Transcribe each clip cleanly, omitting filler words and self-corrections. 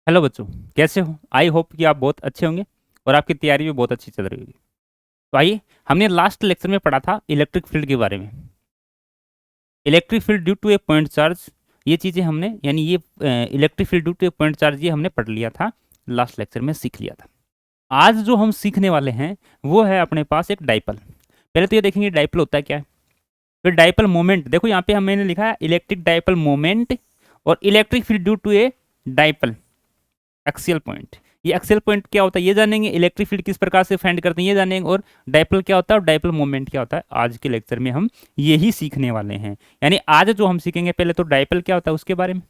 Hello बच्चों, कैसे हो? आई होप कि आप बहुत अच्छे होंगे और आपकी तैयारी भी बहुत अच्छी चल रही होगी। तो आइए, हमने लास्ट लेक्चर में पढ़ा था इलेक्ट्रिक फील्ड के बारे में। Electric field due to a point charge, ये चीज़ें हमने यानी ये electric field due to a point charge ये हमने पढ़ लिया था, लास्ट लेक्चर में सीख लिया था। आज जो हम सीखने वाले हैं वो है अपने पास एक डाइपल। पहले तो ये देखेंगे डाइपल होता है क्या है, फिर डाइपल मोमेंट। देखो यहाँ पे हमने लिखा है इलेक्ट्रिक डाइपल मोमेंट और electric field due to a dipole axial point. ये एक्सियल पॉइंट क्या होता है ये जानेंगे, इलेक्ट्रिक फील्ड किस प्रकार से फाइंड करते हैं ये जानेंगे, और डाइपोल क्या होता है और डाइपोल मोमेंट क्या होता है। आज के लेक्चर में हम यही सीखने वाले हैं। यानी आज जो हम सीखेंगे पहले तो डाइपोल क्या होता है उसके बारे में,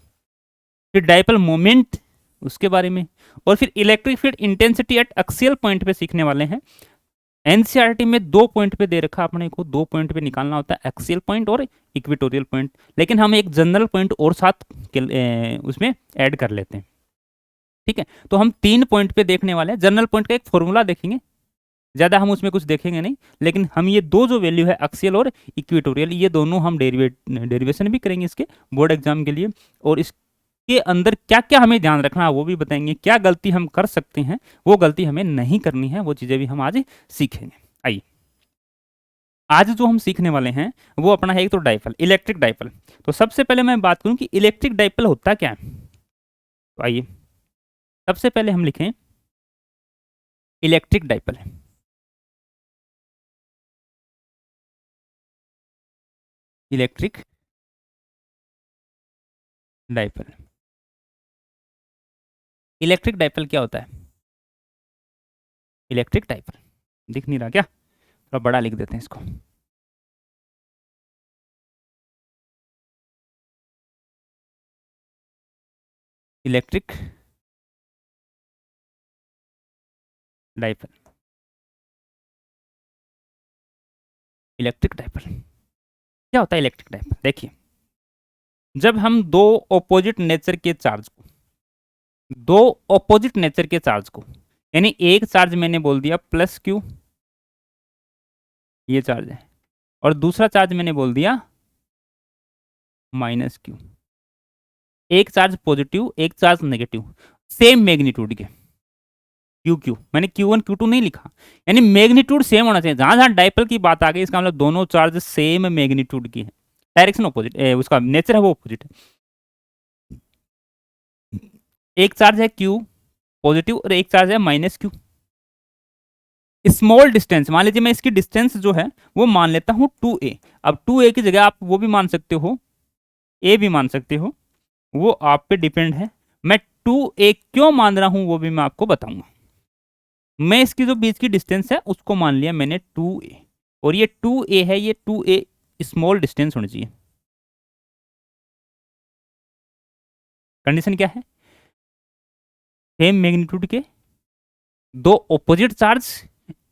फिर डाइपोल मोमेंट उसके बारे में, और फिर electric field intensity eight axial point पे सीखने वाले हैं। एनसीईआरटी में 2 पॉइंट पे दे रखा अपने को, 2 पॉइंट पे निकालना होता है, एक्सियल पॉइंट और इक्वेटोरियल पॉइंट। लेकिन हम एक जनरल पॉइंट और साथ उसमें ऐड कर लेते हैं। ठीक है, तो हम 3 पॉइंट पे देखने वाले हैं। जनरल पॉइंट का एक फॉर्मूला देखेंगे, ज़्यादा हम उसमें कुछ देखेंगे नहीं, लेकिन हम ये दो जो वैल्यू है एक्सियल और इक्वेटोरियल, ये दोनों हम डेरिवेशन भी करेंगे इसके बोर्ड एग्जाम के लिए। और इसके अंदर क्या क्या हमें ध्यान रखना है वो भी बताएंगे, क्या गलती हम कर सकते हैं वो गलती हमें नहीं करनी है, वो चीज़ें भी हम आज सीखेंगे। आइए, आज जो हम सीखने वाले हैं वो अपना है एक तो डाइपल, इलेक्ट्रिक डाइपल। तो सबसे पहले मैं बात करूं कि इलेक्ट्रिक डाइपल होता क्या है। तो आइए, सबसे पहले हम लिखें electric dipole. Electric dipole, electric dipole क्या होता है? इलेक्ट्रिक डाइपल दिख नहीं रहा क्या? थोड़ा बड़ा लिख देते हैं इसको। इलेक्ट्रिक डाइपल, इलेक्ट्रिक डाइपल क्या होता है? इलेक्ट्रिक डाइपल देखिए, जब हम दो ऑपोजिट नेचर के चार्ज को, दो ऑपोजिट नेचर के चार्ज को, यानी एक चार्ज मैंने बोल दिया प्लस क्यू, ये चार्ज है, और दूसरा चार्ज मैंने बोल दिया माइनस क्यू। एक चार्ज पॉजिटिव एक चार्ज नेगेटिव, सेम मैग्नीट्यूड के, क्यू क्यू मैंने क्यू वन क्यू टू नहीं लिखा, यानी मैग्नीट्यूड सेम होना चाहिए। जहां जहां डाइपल की बात आ गई इसका मतलब दोनों चार्ज सेम मैग्नीट्यूड की है, डायरेक्शन ऑपोजिट, उसका नेचर है वो ऑपोजिट है। एक चार्ज है क्यू पॉजिटिव और एक चार्ज है माइनस क्यू। स्मॉल डिस्टेंस मान लीजिए, मैं इसकी डिस्टेंस जो है वो मान लेता हूं 2a। अब 2a की जगह आप वो भी मान सकते हो, a भी मान सकते हो, वो आप पे डिपेंड है। मैं 2a क्यों मान रहा हूं वो भी मैं आपको बताऊंगा। मैं इसकी जो बीच की डिस्टेंस है उसको मान लिया मैंने 2a, और ये 2a है, ये 2a स्मॉल डिस्टेंस होनी चाहिए। कंडीशन क्या है? सेम मैग्नीट्यूड के दो ऑपोजिट चार्ज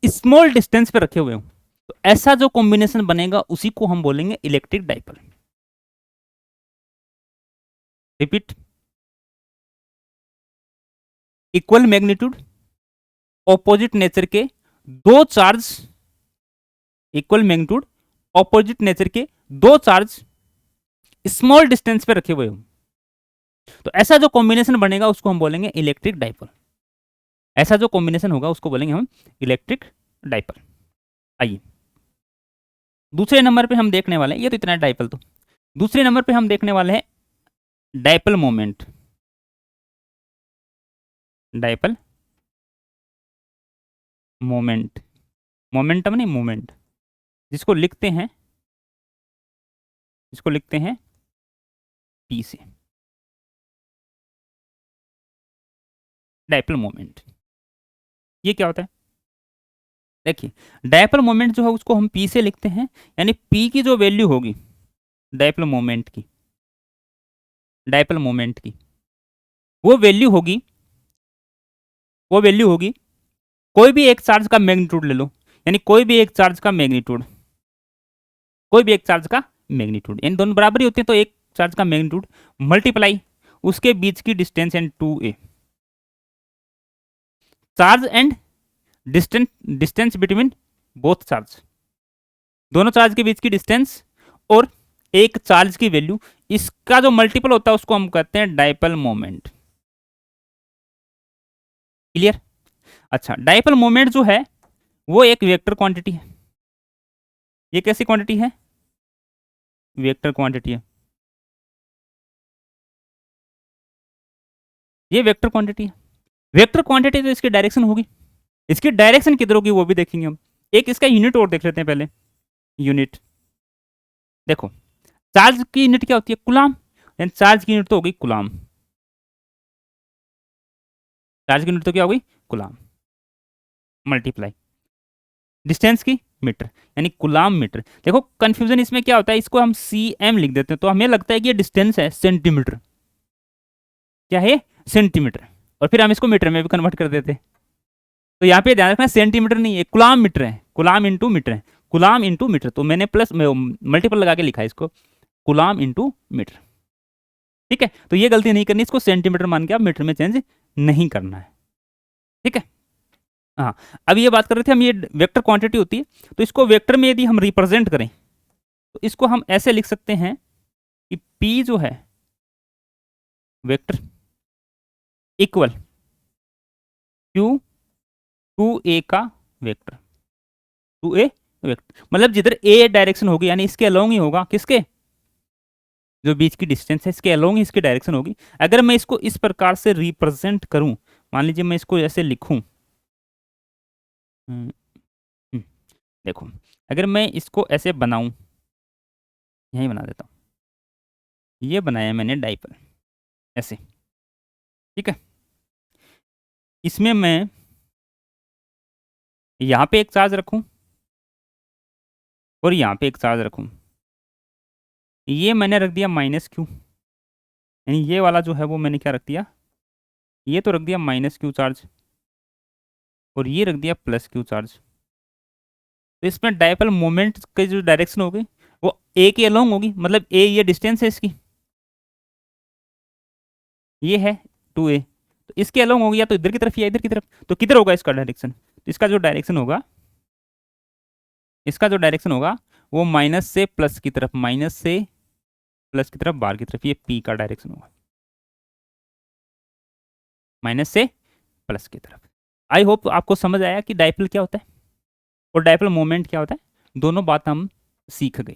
स्मॉल डिस्टेंस पे रखे हुए हो, तो ऐसा जो कॉम्बिनेशन बनेगा उसी को हम बोलेंगे electric dipole. Repeat, equal magnitude opposite nature के दो charge, equal magnitude opposite nature के दो चार्ज स्मॉल डिस्टेंस पे रखे हुए हो, तो ऐसा जो कॉम्बिनेशन बनेगा उसको हम बोलेंगे इलेक्ट्रिक डाइपोल। ऐसा जो कॉम्बिनेशन होगा उसको बोलेंगे हम इलेक्ट्रिक डाइपोल। आइए, दूसरे नंबर पे हम देखने वाले हैं, ये तो इतना डाइपोल, तो दूसरे नंबर पे हम देखने वाले हैं dipole moment. Dipole moment, momentum नहीं मोमेंट, जिसको लिखते हैं, जिसको लिखते हैं पी से, डाइपोल मोमेंट। ये क्या होता है? देखिए, डाइपोल मोमेंट जो है उसको हम पी से लिखते हैं, यानी पी की जो वैल्यू होगी डाइपोल मोमेंट की, डाइपोल मोमेंट की वो वैल्यू होगी, वो वैल्यू होगी कोई भी एक चार्ज का मैग्नीट्यूड ले लो, यानी कोई भी एक चार्ज का मैग्नीट्यूड, कोई भी एक चार्ज का मैग्नीट्यूड, इन दोनों बराबर ही होते हैं, तो एक चार्ज का मैग्नीट्यूड मल्टीप्लाई उसके बीच की distance and 2a, charge and distance, distance between both charge, दोनों चार्ज के बीच की डिस्टेंस और एक चार्ज की वैल्यू, इसका जो मल्टीपल होता है उसको हम कहते हैं डाइपोल मोमेंट। क्लियर। अच्छा, डाइपोल मोमेंट जो है वो एक वेक्टर क्वांटिटी है। ये कैसी क्वांटिटी है? वेक्टर क्वांटिटी है। ये वेक्टर क्वांटिटी है। वेक्टर क्वांटिटी तो इसकी डायरेक्शन होगी। इसकी डायरेक्शन किधर होगी वो भी देखेंगे हम। एक इसका यूनिट और देख लेते हैं पहले। यूनिट देखो, चार्ज की यूनिट क्या होती है? कुलाम। चार्ज की यूनिट तो होगी कुलाम। चार्ज की यूनिट तो क्या होगी? कुलाम मल्टीप्लाई डिस्टेंस की मीटर, यानी कुलाम मीटर। देखो कंफ्यूजन इसमें क्या होता है, इसको हम सी एम लिख देते हैं तो हमें लगता है कि ये डिस्टेंस है सेंटीमीटर। क्या है? सेंटीमीटर। और फिर हम इसको मीटर में भी कन्वर्ट कर देते हैं। तो यहाँ पे ध्यान रखना, सेंटीमीटर नहीं है, कुलाम मीटर है। कुलाम इंटू मीटर है। कुलाम इंटू मीटर, तो मैंने प्लस मल्टीपल लगा के लिखा है इसको, कुलाम इंटू मीटर। ठीक है, तो ये गलती नहीं करनी, इसको सेंटीमीटर मान के आप मीटर में चेंज नहीं करना है। ठीक है। हाँ, अब ये बात कर रहे थे हम, ये वेक्टर क्वांटिटी होती है, तो इसको वेक्टर में यदि हम रिप्रेजेंट करें तो इसको हम ऐसे लिख सकते हैं कि P जो है वेक्टर इक्वल Q 2A का वेक्टर। 2A वेक्टर मतलब जिधर A डायरेक्शन होगी, यानी इसके अलोंग ही होगा, किसके? जो बीच की डिस्टेंस है इसके अलोंग ही इसकी डायरेक्शन होगी। अगर मैं इसको इस प्रकार से रिप्रेजेंट करूं, मान लीजिए मैं इसको ऐसे लिखूं, हम्म, हम्म, देखो अगर मैं इसको ऐसे बनाऊं, यही बना देता हूं, ये बनाया मैंने डाइपोल ऐसे। ठीक है, इसमें मैं यहाँ पे एक चार्ज रखूं और यहाँ पे एक चार्ज रखूं। ये मैंने रख दिया -Q, यानी ये वाला जो है वो मैंने क्या रख दिया, ये तो रख दिया -Q चार्ज, और ये रख दिया +Q चार्ज। तो इसमें डाइपोल मोमेंट की जो डायरेक्शन होगी वो ए के अलोंग होगी, मतलब ए ये डिस्टेंस है इसकी, ये है 2A, तो इसके अलोंग होगी, या तो इधर की तरफ या इधर की तरफ। तो किधर होगा इसका डायरेक्शन? तो इसका जो डायरेक्शन होगा वो माइनस से प्लस की तरफ, माइनस से प्लस की तरफ, बाहर की तरफ, ये पी का डायरेक्शन होगा, माइनस से प्लस की तरफ। आई होप आपको समझ आया कि डाइपोल क्या होता है और डाइपोल मोमेंट क्या होता है, दोनों बात हम सीख गए।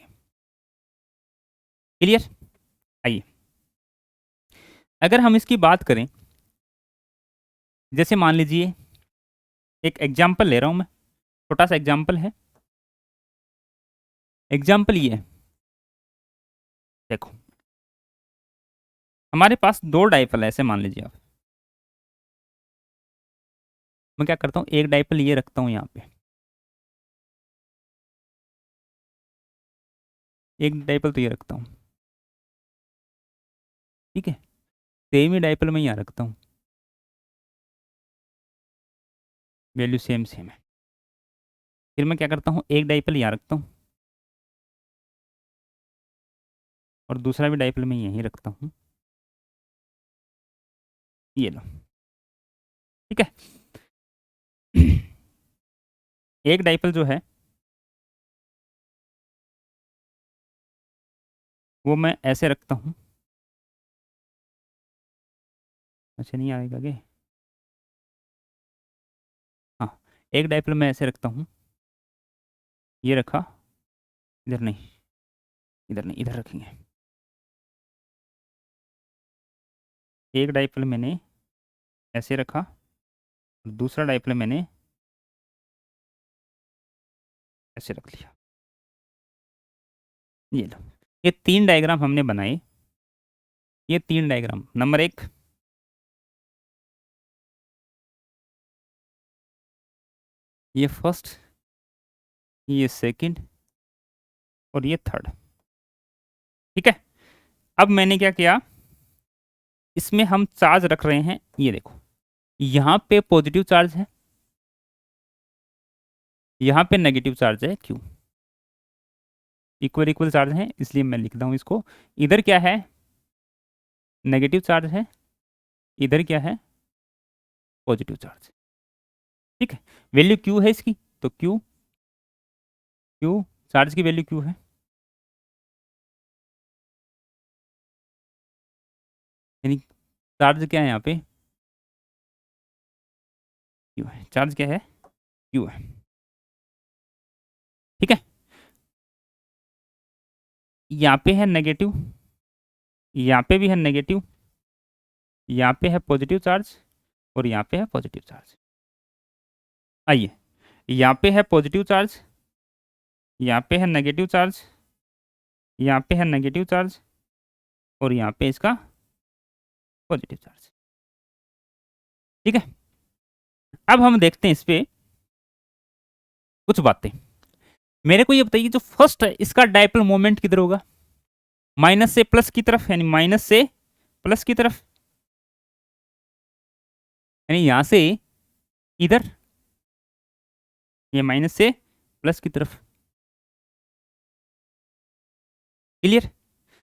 क्लियर। आइए, अगर हम इसकी बात करें, जैसे मान लीजिए एक एग्जाम्पल ले रहा हूं मैं, छोटा सा एग्जाम्पल है। एग्जाम्पल ये है, देखो हमारे पास दो डाइपोल है, ऐसे मान लीजिए आप। मैं क्या करता हूँ, एक डाइपोल ये रखता हूँ यहाँ पे, एक डाइपोल तो ये रखता हूँ। ठीक है, सेम ही डाइपोल मैं यहाँ रखता हूँ, वैल्यू सेम सेम है। फिर मैं क्या करता हूँ, एक डाइपोल यहाँ रखता हूँ और दूसरा भी डाइपोल मैं यहीं रखता हूँ। ये लो। ठीक है। एक डाइपोल जो है वो मैं ऐसे रखता हूँ। अच्छा, नहीं आएगा क्या? हाँ, एक डाइपोल मैं ऐसे रखता हूँ, ये रखा, इधर नहीं, इधर नहीं, इधर रखेंगे। एक डाइपोल मैंने ऐसे रखा और दूसरा डाइपोल मैंने ऐसे रख लिया। ये लो, ये तीन डायग्राम हमने बनाए। ये तीन डायग्राम, नंबर एक, ये फर्स्ट, ये सेकंड और ये थर्ड। ठीक है, अब मैंने क्या किया, इसमें हम चार्ज रख रहे हैं, ये देखो यहाँ पे पॉजिटिव चार्ज है, यहाँ पे नेगेटिव चार्ज है, क्यों? इक्वल इक्वल चार्ज है, इसलिए मैं लिखता हूँ इसको। इधर क्या है? नेगेटिव चार्ज है, इधर क्या है? Positive charge. ठीक है, वैल्यू क्यू है इसकी, तो क्यू, क्यू चार्ज की वैल्यू क्यू है, यानी चार्ज क्या है यहाँ पे? क्यू है, चार्ज क्या है, क्यू है। ठीक है, यहाँ पे है नेगेटिव, यहाँ पे भी है नेगेटिव, यहाँ पे है पॉजिटिव चार्ज और यहाँ पे है पॉजिटिव चार्ज। आइए, यहाँ पे है पॉजिटिव चार्ज, यहाँ पे है नेगेटिव चार्ज, यहाँ पे है नेगेटिव चार्ज और यहाँ पे इसका पॉजिटिव चार्ज। ठीक है, अब हम देखते हैं इस पे कुछ बातें। मेरे को ये बताइए, जो फर्स्ट है इसका डायपोल मोमेंट किधर होगा, माइनस से प्लस की तरफ, यानी माइनस से प्लस की तरफ, यानी यहां से इधर, ये माइनस से प्लस की तरफ। क्लियर।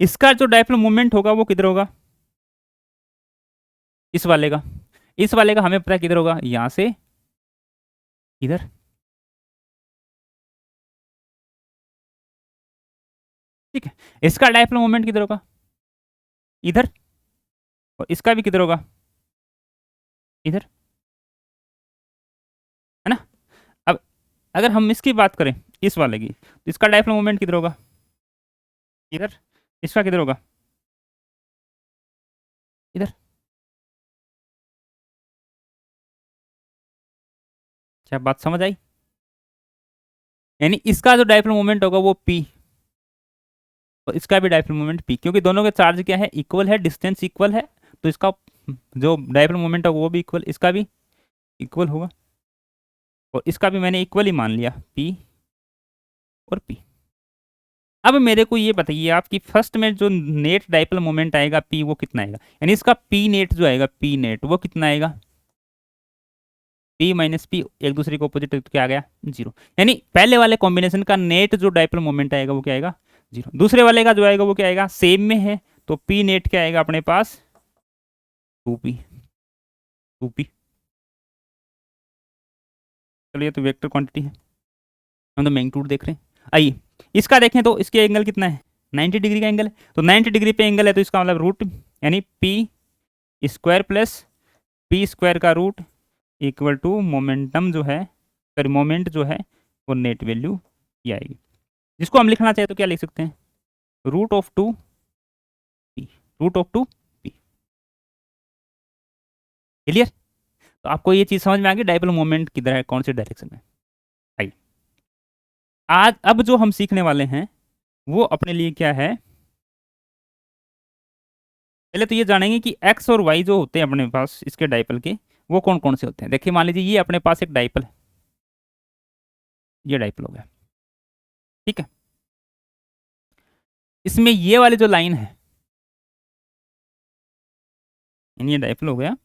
इसका जो डायपोल मोमेंट होगा वो किधर होगा, इस वाले का, इस वाले का हमें पता है किधर होगा, यहां से इधर। ठीक है, इसका डायपोल मोमेंट किधर होगा, इधर, और इसका भी किधर होगा, इधर, है ना। अब अगर हम इसकी बात करें, इस वाले की, तो इसका डायपोल मोमेंट किधर होगा, इधर, इसका किधर होगा, इधर। क्या बात समझ आई, यानी इसका जो डायपोल मोमेंट होगा वो पी, और इसका भी डायपोल मोमेंट पी, क्योंकि दोनों के चार्ज क्या है, इक्वल है, डिस्टेंस इक्वल है, तो इसका जो डायपोल मोमेंट होगा वो भी इक्वल, इसका भी इक्वल होगा, और इसका भी मैंने इक्वल ही मान लिया, पी और पी। अब मेरे को ये बताइए आप कि फर्स्ट में जो नेट डायपोल मोमेंट आएगा पी, वो कितना आएगा, यानी इसका पी नेट जो आएगा, पी नेट वो कितना आएगा, पी माइनस पी, एक दूसरे को अपोजिट, तो क्या आ गया, जीरो। यानी पहले वाले कॉम्बिनेशन का नेट जो डायपोल मोमेंट आएगा वो क्या आएगा, जीरो। दूसरे वाले का जो आएगा वो क्या आएगा, सेम में है, तो पी नेट क्या आएगा अपने पास, टू पी, टू पी। चलो ये तो वेक्टर क्वांटिटी है, हम तो मैग्नीट्यूड देख रहे हैं। आइए इसका देखें, तो इसके एंगल कितना है, 90 डिग्री का एंगल है, तो 90 डिग्री पे एंगल है, तो इसका मतलब रूट, यानी P square plus P square का रूट इक्वल टू मोमेंटम जो है, सॉरी मोमेंट जो है वो नेट वैल्यू ये आएगी। जिसको हम लिखना चाहे तो क्या लिख सकते हैं, root of two P, root of two P. Clear. तो आपको ये चीज समझ में आ गई, डायपोल मोमेंट किधर है, कौन से डायरेक्शन में। आइए आज अब जो हम सीखने वाले हैं वो अपने लिए क्या है, पहले तो ये जानेंगे कि एक्स और वाई जो होते हैं अपने पास इसके डायपोल के, वो कौन कौन से होते हैं। देखिए मान लीजिए ये अपने पास एक डायपोल है, ये डायपोल हो गया। ठीक है, इसमें ये वाली जो लाइन है, ये डायपोल हो गया।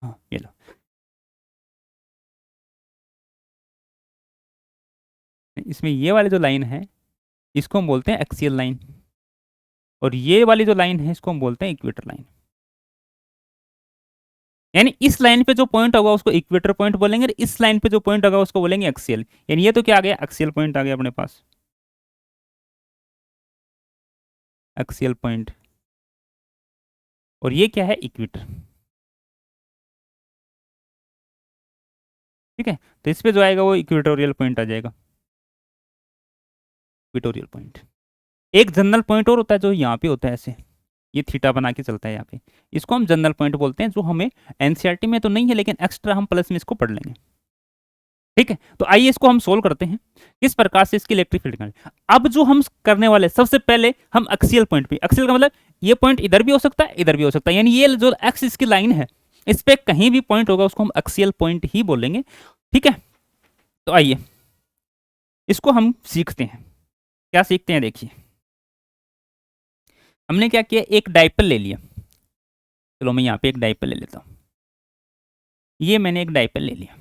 हाँ ये लो, इसमें ये वाली जो लाइन है इसको हम बोलते हैं एक्सियल लाइन, और ये वाली जो लाइन है इसको हम बोलते हैं इक्वेटर लाइन। यानी इस लाइन पे जो पॉइंट होगा उसको इक्वेटर पॉइंट बोलेंगे, और इस लाइन पे जो पॉइंट होगा उसको बोलेंगे एक्सियल। यानी ये तो क्या आ गया, एक्सियल पॉइंट आ गया अपने पास, एक्सियल पॉइंट, और ये क्या है, इक्वेटर। ठीक है, तो इस पे जो आएगा वो इक्वेटोरियल पॉइंट आ जाएगा, इक्वेटोरियल पॉइंट। एक जनरल पॉइंट और होता है जो यहाँ पे होता है ऐसे, ये थीटा बना के चलता है यहाँ पे, इसको हम जनरल पॉइंट बोलते हैं, जो हमें एनसीईआरटी में तो नहीं है लेकिन एक्स्ट्रा हम प्लस में इसको पढ़ लेंगे। ठीक है, तो आइए इसको हम सोल्व करते हैं किस प्रकार से इसकी इलेक्ट्रिक फील्ड निकालें। अब जो हम करने वाले, सबसे पहले हम एक्सियल पॉइंट पे, एक्सियल का मतलब ये पॉइंट इधर भी हो सकता है, इधर भी हो सकता है, यानी ये जो एक्स इसकी लाइन है इस पे कहीं भी पॉइंट होगा उसको हम एक्सियल पॉइंट ही बोलेंगे। ठीक है, तो आइए इसको हम सीखते हैं। क्या सीखते हैं, देखिए हमने क्या किया, एक डायपोल ले लिया। चलो मैं यहाँ पे एक डायपोल ले लेता हूँ, ये मैंने एक डायपोल ले लिया।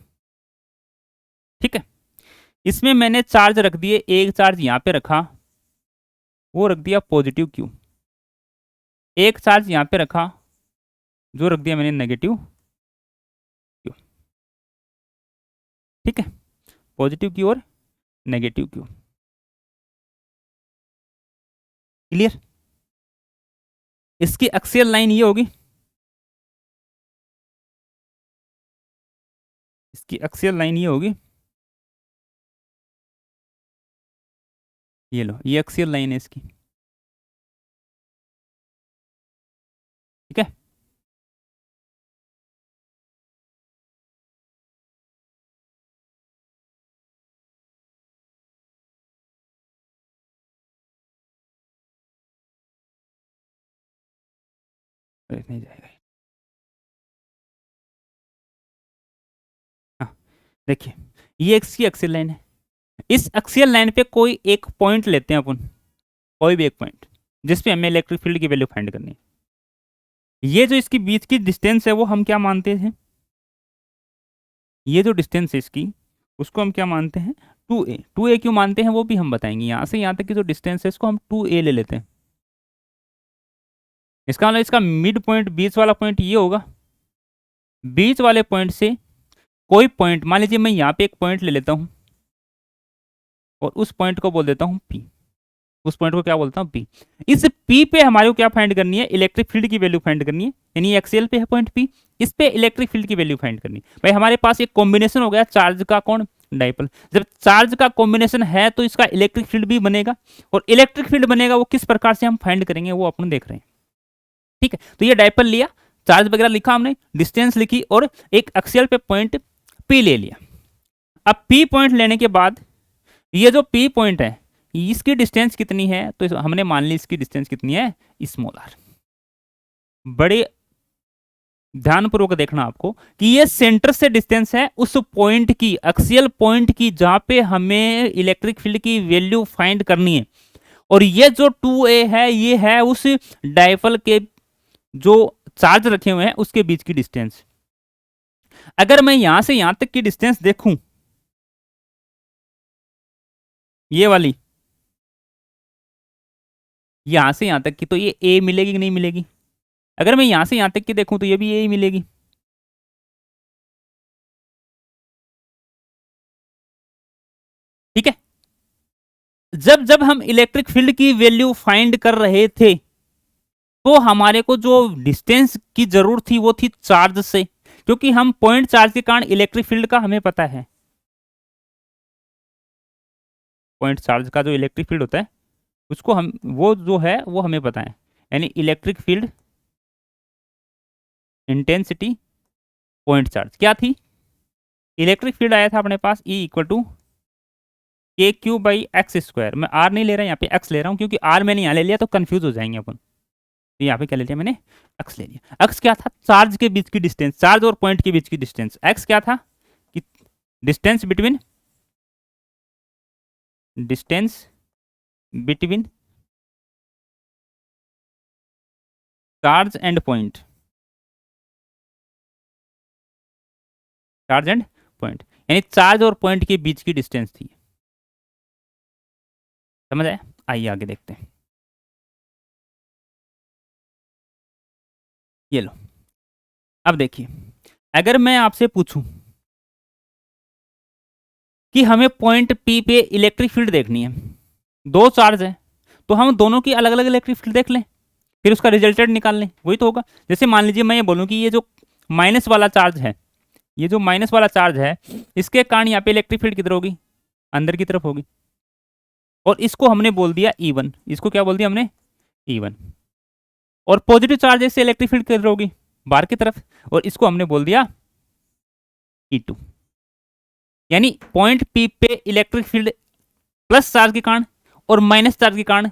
ठीक है, इसमें मैंने चार्ज रख दिए, एक चार्ज यहाँ पे रखा, वो रख दिया पॉजिटिव क्यू, एक चार्ज यहाँ पे रखा, जो रख दिया मैंने नेगेटिव क्यू। ठीक है, पॉजिटिव क्यू और नेगेटिव क्यू। क्लियर। इसकी एक्सियल लाइन ये होगी, इसकी एक्सियल लाइन ये होगी, ये लो, ये एक्सियल लाइन है इसकी, ठीक है। अरे नहीं जाएगा, हाँ देखिए, ये इसकी एक्सियल लाइन है। इस एक्सियल लाइन पे कोई एक पॉइंट लेते हैं अपन, कोई भी एक पॉइंट जिस पे हमें इलेक्ट्रिक फील्ड की वैल्यू फाइंड करनी है। ये जो इसकी बीच की डिस्टेंस है वो हम क्या मानते हैं, ये जो डिस्टेंस है इसकी, उसको हम क्या मानते हैं, 2a। 2a क्यों मानते हैं वो भी हम बताएंगे। यहाँ से यहाँ तक की जो डिस्टेंस है इसको हम 2a ले लेते हैं। इसका मतलब इसका मिड पॉइंट, बीच वाला पॉइंट ये होगा। बीच वाले पॉइंट से कोई पॉइंट, मान लीजिए मैं यहाँ पे एक पॉइंट ले लेता हूँ और उस पॉइंट को बोल देता हूँ P। उस पॉइंट को क्या बोलता हूँ, P। इस P पे हमारे को क्या फाइंड करनी है, इलेक्ट्रिक फील्ड की वैल्यू फाइंड करनी है। यानी एक्सियल पे है पॉइंट P, इस पे इलेक्ट्रिक फील्ड की वैल्यू फाइंड करनी है। भाई हमारे पास एक कॉम्बिनेशन हो गया चार्ज का, कौन, डाइपोल। जब चार्ज का कॉम्बिनेशन है तो इसका इलेक्ट्रिक फील्ड भी बनेगा, और इलेक्ट्रिक फील्ड बनेगा वो किस प्रकार से हम फाइंड करेंगे वो अपन देख रहे हैं, ठीक है। तो ये डाइपोल लिया, चार्ज वगैरह लिखा हमने, डिस्टेंस लिखी, और एक एक्सियल पे पॉइंट P ले लिया। अब P पॉइंट लेने के बाद ये जो P पॉइंट है इसकी डिस्टेंस कितनी है, तो हमने मान ली इसकी डिस्टेंस कितनी है, स्मॉल r। बड़े ध्यानपूर्वक देखना आपको कि ये सेंटर से डिस्टेंस है उस पॉइंट की, एक्सियल पॉइंट की, जहां पे हमें इलेक्ट्रिक फील्ड की वैल्यू फाइंड करनी है। और ये जो 2a है ये है उस डाइपोल के जो चार्ज रखे हुए हैं उसके बीच की डिस्टेंस। अगर मैं यहां से यहां तक की डिस्टेंस देखूं, ये वाली, यहां से यहां तक की, तो ये a मिलेगी कि नहीं मिलेगी। अगर मैं यहां से यहां तक की देखूं तो ये भी a ही मिलेगी, ठीक है। जब जब हम इलेक्ट्रिक फील्ड की वैल्यू फाइंड कर रहे थे तो हमारे को जो डिस्टेंस की जरूरत थी वो थी चार्ज से, क्योंकि हम पॉइंट चार्ज के कारण इलेक्ट्रिक फील्ड का हमें पता है। पॉइंट चार्ज का जो इलेक्ट्रिक फील्ड होता है उसको हम, वो जो है वो हमें पता है। यानी electric field intensity point charge क्या थी, इलेक्ट्रिक फील्ड आया था अपने पास E इक्वल टू के क्यू बाई एक्स स्क्वायर। मैं आर नहीं ले रहा, यहाँ पे एक्स ले रहा हूँ, क्योंकि आर मैंने यहाँ ले लिया तो कंफ्यूज हो जाएंगे अपन। तो यहाँ पे क्या ले लिया मैंने, एक्स ले लिया। एक्स क्या था, चार्ज के बीच की डिस्टेंस, चार्ज और पॉइंट के बीच की डिस्टेंस। एक्स क्या था कि distance between, distance between charge and point, charge and point, यानी चार्ज और पॉइंट के बीच की डिस्टेंस थी। समझ आया, आइए आगे देखते हैं। ये लो, अब देखिए, अगर मैं आपसे पूछूं कि हमें पॉइंट P पे इलेक्ट्रिक फील्ड देखनी है, दो चार्ज है, तो हम दोनों की अलग अलग इलेक्ट्रिक फील्ड देख लें, फिर उसका रिजल्टेंट निकाल लें, वही तो होगा। जैसे मान लीजिए मैं ये बोलूं कि ये जो माइनस वाला चार्ज है, ये जो माइनस वाला चार्ज है, इसके कारण यहाँ पे इलेक्ट्रिक फील्ड किधर होगी, अंदर की तरफ होगी। और इसको हमने बोल दिया E1, इसको क्या बोल दिया हमने, E1। और पॉजिटिव चार्ज से इलेक्ट्रिक फील्ड किधर होगी, बाहर की तरफ, और इसको हमने बोल दिया E2। यानी पॉइंट P पे इलेक्ट्रिक फील्ड प्लस चार्ज के कारण और माइनस चार्ज के कारण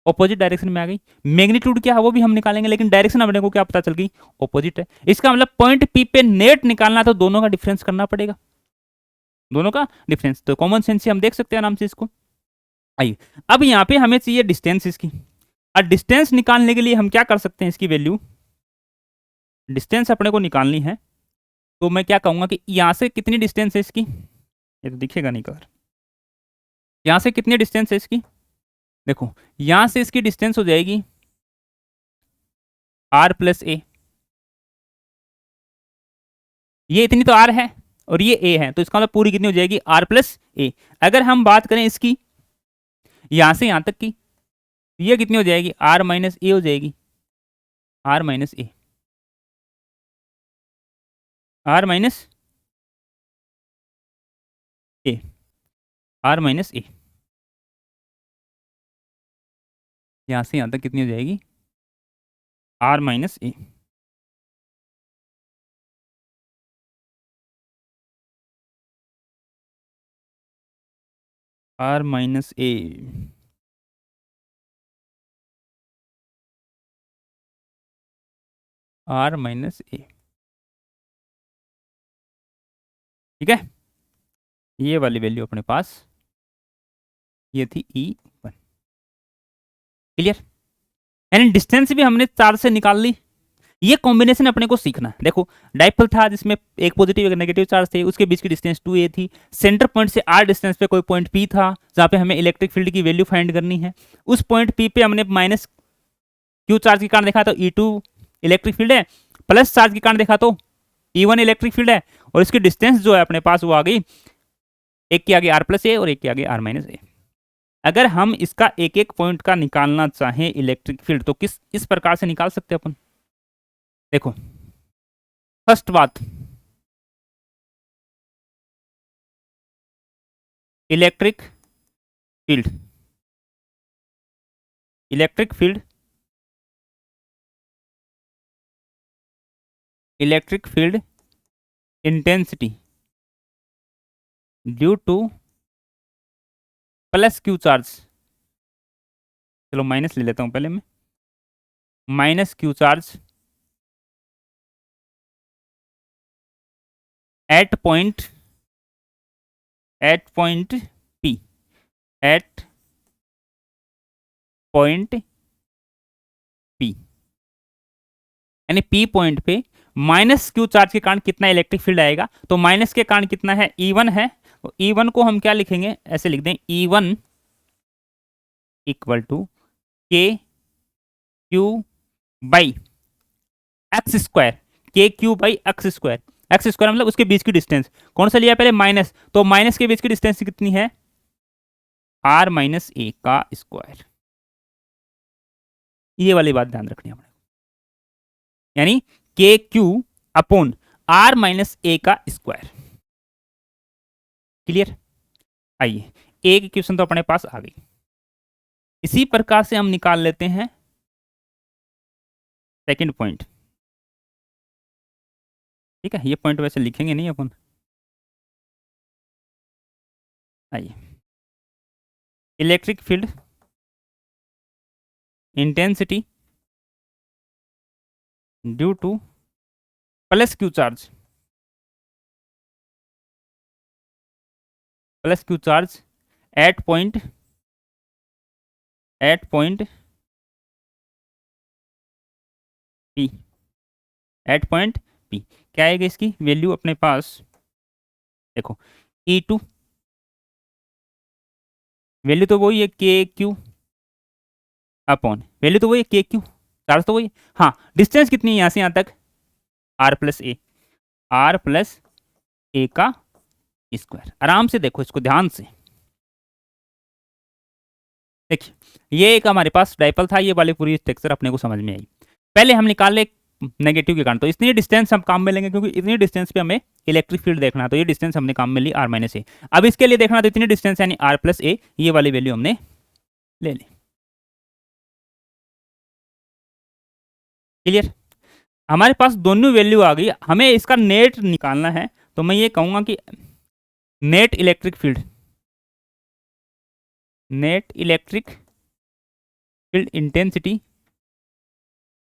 ऑपोजिट डायरेक्शन में आ गई। मैग्नीट्यूड क्या है वो भी हम निकालेंगे, लेकिन डायरेक्शन अपने को क्या पता चल गई, ऑपोजिट है। इसका मतलब पॉइंट P पे नेट निकालना तो दोनों का डिफरेंस करना पड़ेगा, दोनों का डिफरेंस। तो कॉमन सेंस से हम देख सकते हैं आराम से इसको। आइए, अब यहाँ पे हमें चाहिए डिस्टेंस इसकी, और डिस्टेंस निकालने के लिए हम क्या कर सकते हैं, इसकी वैल्यू, डिस्टेंस अपने को निकालनी है। तो मैं क्या कहूंगा कि यहाँ से कितनी डिस्टेंस है इसकी, ये तो दिखेगा नहीं कलर, यहाँ से कितनी डिस्टेंस है इसकी, देखो यहां से इसकी डिस्टेंस हो जाएगी r प्लस ए, ये इतनी तो r है और ये a है, तो इसका मतलब पूरी कितनी हो जाएगी, r प्लस ए। अगर हम बात करें इसकी यहां से यहां तक की, ये कितनी हो जाएगी, r माइनस ए हो जाएगी, r minus A, r minus A, R minus A, यहाँ से यहाँ तक कितनी हो जाएगी, R minus A. R minus A, R minus A, ठीक है। ये वाली वैल्यू अपने पास ये थी E1, क्लियर। यानी डिस्टेंस भी हमने 4 से निकाल ली। ये कॉम्बिनेशन अपने को सीखना है। देखो डाइपोल था जिसमें एक पॉजिटिव एक नेगेटिव चार्ज थे, उसके बीच की डिस्टेंस 2a थी, सेंटर पॉइंट से r डिस्टेंस पे कोई पॉइंट p था जहाँ पे हमें इलेक्ट्रिक फील्ड की वैल्यू फाइंड करनी है। उस पॉइंट p पे हमने माइनस q चार्ज के कारण देखा तो E2 इलेक्ट्रिक फील्ड है, प्लस चार्ज के कारण देखा तो E1 इलेक्ट्रिक फील्ड है, और इसकी डिस्टेंस जो है अपने पास वो आ गई एक के आगे r प्लस ए और एक के आगे r माइनस ए। अगर हम इसका एक एक पॉइंट का निकालना चाहें इलेक्ट्रिक फील्ड तो किस इस प्रकार से निकाल सकते हैं अपन। देखो फर्स्ट बात, electric field, electric field, electric field intensity due to plus Q charge, चलो माइनस ले लेता हूं पहले मैं, minus Q charge at point P, at point P, यानी पी पॉइंट पे माइनस क्यू चार्ज के कारण कितना इलेक्ट्रिक फील्ड आएगा। तो माइनस के कारण कितना है, E1 है, तो E1 को हम क्या लिखेंगे, ऐसे लिख दें E1 इक्वल टू के क्यू बाई एक्स स्क्वायर, के Q by x square, x square मतलब उसके बीच की डिस्टेंस कौन सा लिया पहले, माइनस, तो माइनस के बीच की डिस्टेंस कितनी है, आर माइनस ए का स्क्वायर। ये वाली बात ध्यान रखनी है हमें, यानी के क्यू अपॉन आर माइनस ए का स्क्वायर, क्लियर। आइए एक इक्वेशन तो अपने पास आ गई, इसी प्रकार से हम निकाल लेते हैं सेकंड पॉइंट, ठीक है। ये पॉइंट वैसे लिखेंगे नहीं अपन, आइए electric field intensity due to plus Q charge, plus Q charge at point P, at point P क्या आएगा इसकी वैल्यू अपने पास, देखो E2 वैल्यू तो वही है के क्यू अपॉन, वैल्यू तो वही है के क्यू, चार्ज तो वही, हाँ डिस्टेंस कितनी है यहाँ से यहाँ तक, R plus A, R plus A का स्क्वायर। आराम से देखो इसको ध्यान से, देखिए ये एक हमारे पास डाइपोल था, ये वाली पूरी स्ट्रक्चर अपने को समझ में आई। पहले हम निकाल ले नेगेटिव के कारण, तो इतनी डिस्टेंस हम काम में लेंगे क्योंकि इतनी डिस्टेंस पे हमें इलेक्ट्रिक फील्ड देखना है, तो ये डिस्टेंस हमने काम में ली आर माइनस ए। अब इसके लिए देखना तो इतनी डिस्टेंस यानी आर प्लस ए, ये वाली वैल्यू हमने ले ली, क्लियर। हमारे पास दोनों वैल्यू आ गई, हमें इसका नेट निकालना है, तो मैं ये कहूंगा कि net electric field, net electric field intensity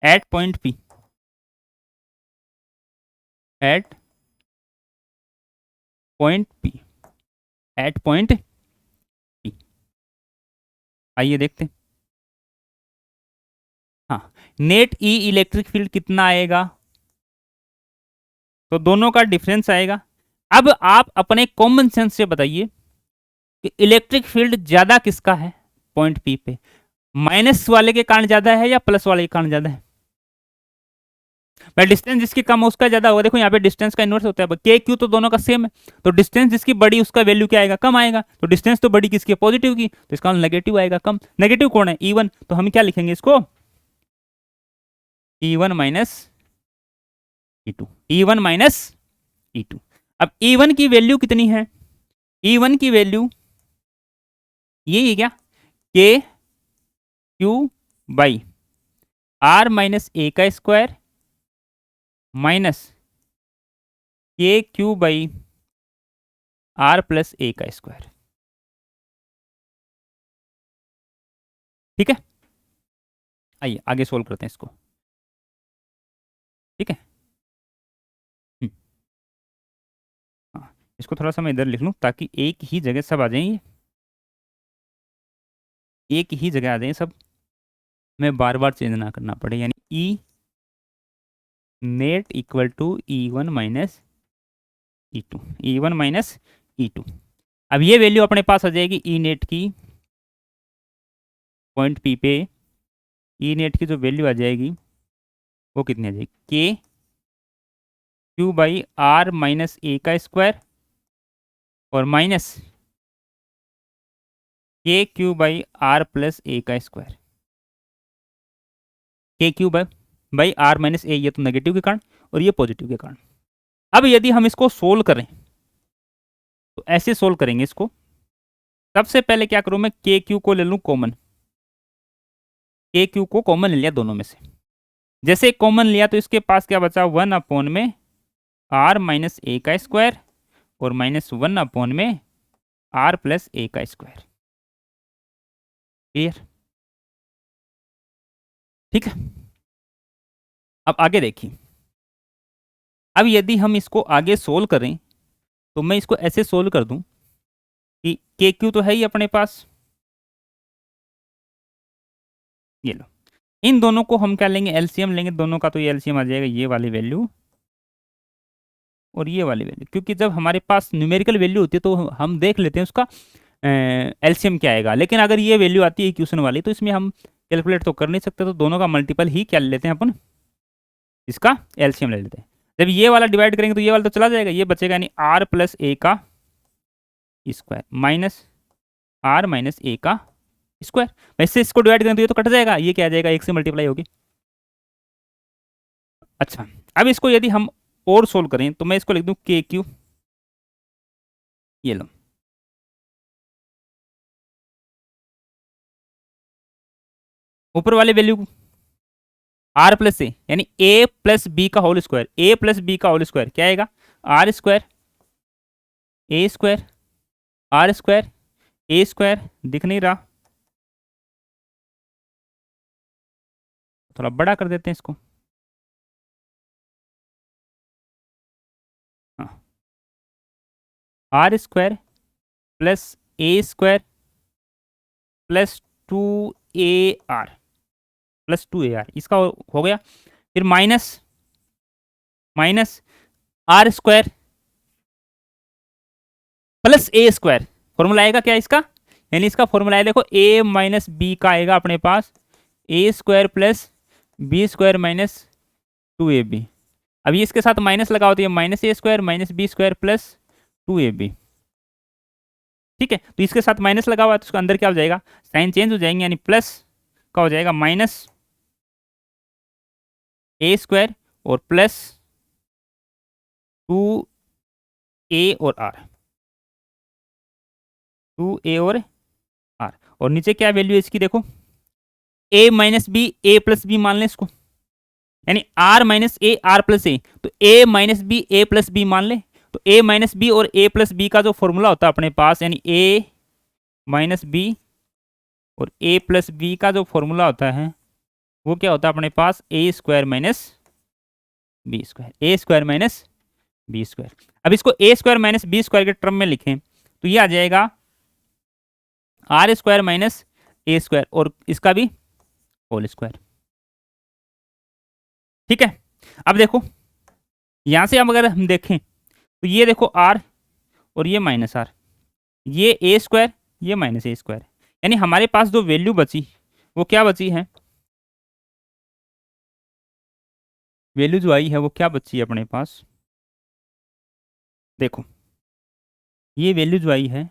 at point P, at point P, at point P, आइए देखते हैं। हाँ नेट ई इलेक्ट्रिक फील्ड कितना आएगा, तो दोनों का डिफरेंस आएगा। अब आप अपने कॉमन सेंस से बताइए कि इलेक्ट्रिक फील्ड ज्यादा किसका है पॉइंट पी पे, माइनस वाले के कारण ज्यादा है या प्लस वाले के कारण ज्यादा है, भाई डिस्टेंस जिसकी कम है उसका ज्यादा होगा। देखो यहाँ पे डिस्टेंस का इनवर्स होता है, के क्यू तो दोनों का सेम है, तो डिस्टेंस जिसकी बड़ी उसका वैल्यू क्या आएगा, कम आएगा। तो डिस्टेंस तो बड़ी किसकी है, पॉजिटिव की, तो इसका नेगेटिव आएगा कम। नेगेटिव कौन है, E1, तो हम क्या लिखेंगे इसको, E1 minus E2, E1 minus E2। अब E1 की वैल्यू कितनी है, E1 की वैल्यू यही है क्या, के क्यू बाई आर माइनस ए का स्क्वायर माइनस के Q by are plus A का स्क्वायर। ठीक है, आइए आगे सोल्व करते हैं इसको। ठीक है, हम्म, हाँ, इसको थोड़ा सा मैं इधर लिख लूँ ताकि एक ही जगह सब आ जाएंगे, एक ही जगह आ जाए सब, मैं बार बार चेंज ना करना पड़े। यानी E net equal to E1 minus E2, E1 minus E2। अब ये वैल्यू अपने पास आ जाएगी ई नेट की, पॉइंट पी पे ई नेट की जो वैल्यू आ जाएगी वो कितनी आ जाएगी, के क्यू बाई आर माइनस ए का स्क्वायर और माइनस के Q by are plus A का स्क्वायर। के क्यू बाई आर माइनस ए, ये तो नेगेटिव के कारण और ये पॉजिटिव के कारण। अब यदि हम इसको सोल्व करें तो ऐसे सोल्व करेंगे इसको। सबसे पहले क्या करूं, मैं के क्यू को ले लूं कॉमन, के क्यू को कॉमन ले लिया दोनों में से। जैसे कॉमन लिया तो इसके पास क्या बचा, 1 अपॉन में आर माइनस ए का स्क्वायर और माइनस 1 अपॉन में आर प्लस ए का स्क्वायर। क्लियर? ठीक है, अब आगे देखिए। अब यदि हम इसको आगे सोल्व करें तो मैं इसको ऐसे सोल्व कर दूं कि के क्यू तो है ही अपने पास, ये लो, इन दोनों को हम क्या लेंगे, एलसीएम लेंगे दोनों का, तो ये एलसीएम आ जाएगा ये वाली वैल्यू और ये वाली वैल्यू। क्योंकि जब हमारे पास न्यूमेरिकल वैल्यू होती है तो हम देख लेते हैं उसका एलसीएम क्या आएगा। लेकिन अगर ये वैल्यू आती है इक्वेशन वाली तो इसमें हम कैलकुलेट तो कर नहीं सकते, तो दोनों का मल्टीपल ही क्या ले लेते हैं अपन, इसका एलसीएम ले लेते हैं। जब ये वाला डिवाइड करेंगे तो ये वाला तो चला जाएगा, ये बचेगा, यानी आर प्लस ए का स्क्वायर माइनस आर माइनस ए का स्क्वायर। वैसे इसको डिवाइड करेंगे तो ये तो कट जाएगा, ये क्या आ जाएगा, एक से मल्टीप्लाई होगी। अच्छा, अब इसको यदि हम और सोल्व करें तो मैं इसको लिख दूं के क्यू, ये लो, ऊपर वाले वैल्यू आर प्लस ए, यानी ए प्लस बी का whole square, A plus B का होल स्क्वायर क्या आएगा, R square A square R square A square. दिख नहीं रहा, थोड़ा बड़ा कर देते हैं इसको। हाँ, R square plus A square plus 2AR plus 2AR, इसका हो गया। फिर minus minus R square plus A square, formula आएगा क्या इसका, यानी इसका फॉर्मूला है देखो, ए माइनस बी का आएगा अपने पास A square plus B square minus 2AB। अभी इसके साथ माइनस लगाओ तो ये minus A square minus B square plus 2AB। ठीक है, तो इसके साथ माइनस लगा हुआ है तो उसके अंदर क्या हो जाएगा, साइन चेंज हो जाएंगे, यानी प्लस का हो जाएगा माइनस ए स्क्वायर और प्लस 2A और आर, 2A और आर। और नीचे क्या वैल्यू है इसकी देखो, A minus B A plus B मान लें इसको, यानी R minus A R plus A, तो A minus B A plus B मान लें। तो ए माइनस बी और ए प्लस बी का जो फॉर्मूला होता है अपने पास, यानी ए माइनस बी और ए प्लस बी का जो फॉर्मूला होता है वो क्या होता है अपने पास, A square minus B square, A square minus B square. अब इसको A square minus B square के टर्म में लिखें तो ये आ जाएगा R square minus A square और इसका भी होल स्क्वायर। ठीक है, अब देखो यहां से हम अगर हम देखें तो ये देखो आर और ये माइनस आर, ये ए स्क्वायर ये माइनस ए स्क्वायर, यानी हमारे पास जो वैल्यू बची वो क्या बची है, वैल्यू जो आई है वो क्या बची है अपने पास, देखो ये वैल्यू जो आई है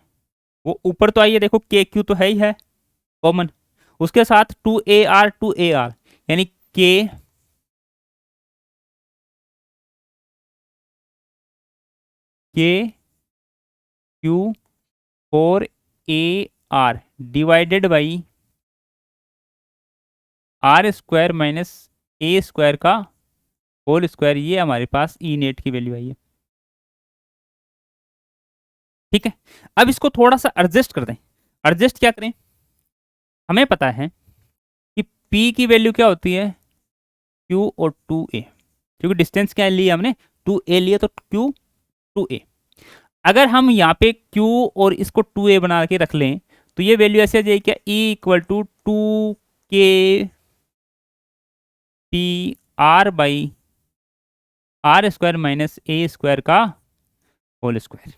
वो ऊपर तो आई है, देखो के क्यू तो है ही है कॉमन, उसके साथ 2AR यानी के Q 4AR divided by R² minus A² का होल स्क्वायर, ये हमारे पास ई नेट की वैल्यू आई है। ठीक है, अब इसको थोड़ा सा एडजस्ट कर दें। एडजस्ट क्या करें, हमें पता है कि P की वैल्यू क्या होती है, Q और 2A, क्योंकि डिस्टेंस क्या लिए हमने 2A लिए, तो Q 2A। अगर हम यहाँ पे Q और इसको 2A बना के रख लें तो ये वैल्यू ऐसे आ जाएगी क्या, E equal to 2KPR/R² minus A² का whole square.